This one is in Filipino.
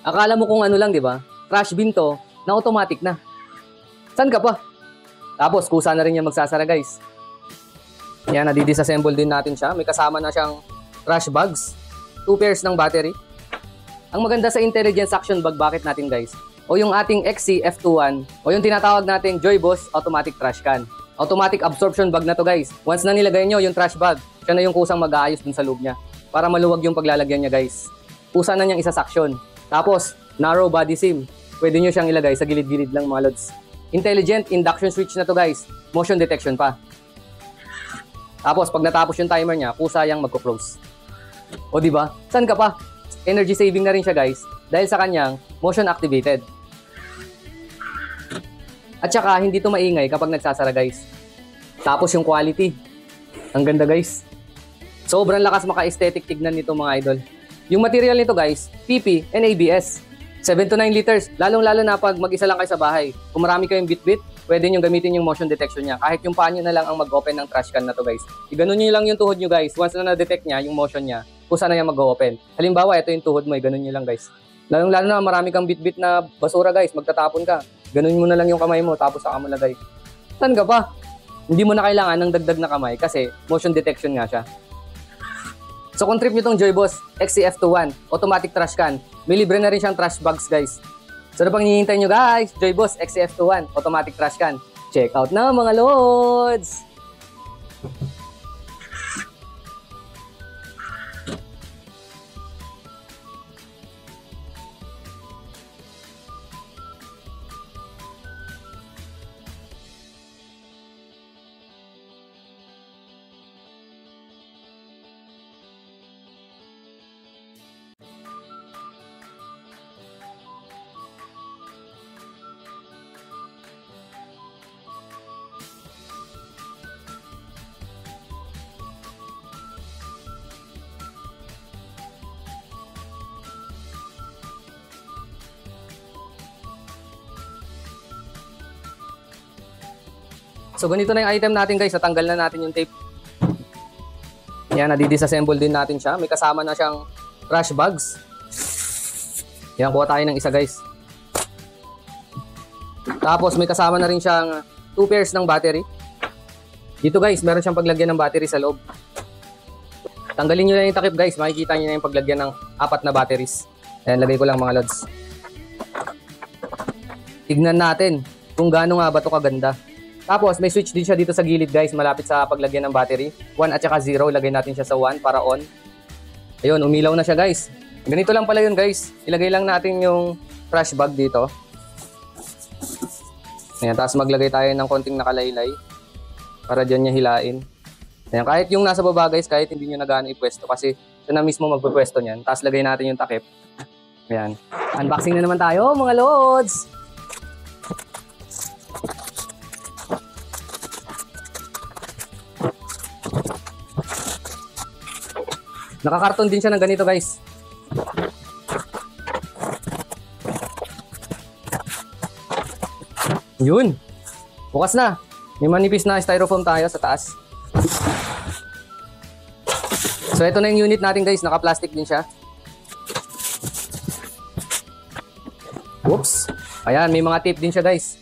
Akala mo kung ano lang, di ba? Trash bin to, na automatic na. San ka pa? Tapos, kusa na rin yan magsasara, guys. Yan, nadidisassemble din natin siya. May kasama na siyang trash bags. 2 pairs ng battery. Ang maganda sa intelligent suction bag, bakit natin, guys? O yung ating XC-F21, o yung tinatawag nating Joyboss Automatic Trash Can. Automatic absorption bag na to, guys. Once na nilagay nyo yung trash bag, siya na yung kusang mag-aayos dun sa loob niya. Para maluwag yung paglalagyan niya, guys. Kusa na niyang isa-suction. Tapos, narrow body seam. Pwede nyo siyang ilagay sa gilid-gilid lang, mga lods. Intelligent induction switch na to, guys. Motion detection pa. Tapos, pag natapos yung timer niya, kusa yang magko-close. O, diba? San ka pa? Energy saving na rin siya, guys. Dahil sa kanyang motion activated. At saka, hindi to maingay kapag nagsasara, guys. Tapos yung quality. Ang ganda, guys. Sobrang lakas maka-aesthetic tignan nito, mga idol. Yung material nito, guys, PP and ABS. 7 to 9 liters. Lalong-lalo na pag mag-isa lang kayo sa bahay. Kung marami kayong bit-bit, pwede nyo gamitin yung motion detection niya. Kahit yung paa nyo na lang ang mag-open ng trash can na to, guys. Iganon nyo lang yung tuhod nyo, guys. Once na na-detect niya, yung motion niya, kung saan na yan mag-open. Halimbawa, ito yung tuhod mo, iganon nyo lang, guys. Lalong-lalo na marami kang bit-bit na basura, guys. Magtatapon ka. Ganon mo na lang yung kamay mo, tapos saka mo lagay. Saan ka pa? Hindi mo na kailangan ng dagdag na kamay kasi motion detection nga siya. So kung trip nyo tong Joyboss XC-F21 Automatic Trash Can, may libre na rin siyang trash bags, guys. So ano pang hinihintay nyo, guys? Joyboss XC-F21 Automatic Trash Can. Check out na, mga lods! So ganito na yung item natin, guys. Natanggal na natin yung tape. Yan, nadidisassemble din natin siya. May kasama na siyang trash bags. Yan, kuha tayo ng isa, guys. Tapos may kasama na rin siyang 2 pairs ng battery. Dito, guys, meron siyang paglagyan ng battery sa loob. Tanggalin nyo na yung takip, guys. Makikita nyo na yung paglagyan ng 4 na batteries. Ayan, lagay ko lang, mga lods. Tignan natin kung gaano nga ba ito kaganda. Tapos, may switch din siya dito sa gilid, guys, malapit sa paglagyan ng battery. 1 at saka 0, lagay natin siya sa 1 para on. Ayun, umilaw na siya, guys. Ganito lang pala yun, guys. Ilagay lang natin yung trash bag dito. Ayan, tapos maglagay tayo ng konting nakalaylay para dyan niya hilain. Ayan, kahit yung nasa baba, guys, kahit hindi nyo na gaano ipwesto kasi siya na mismo magpupwesto niyan. Tapos lagay natin yung takip. Ayan. Unboxing na naman tayo, mga lods! Nakakarton din siya ng ganito, guys. Yun. Bukas na. May manipis na styrofoam tayo sa taas. So, ito na yung unit natin, guys. Naka-plastic din siya. Whoops. Ayan, may mga tape din siya, guys.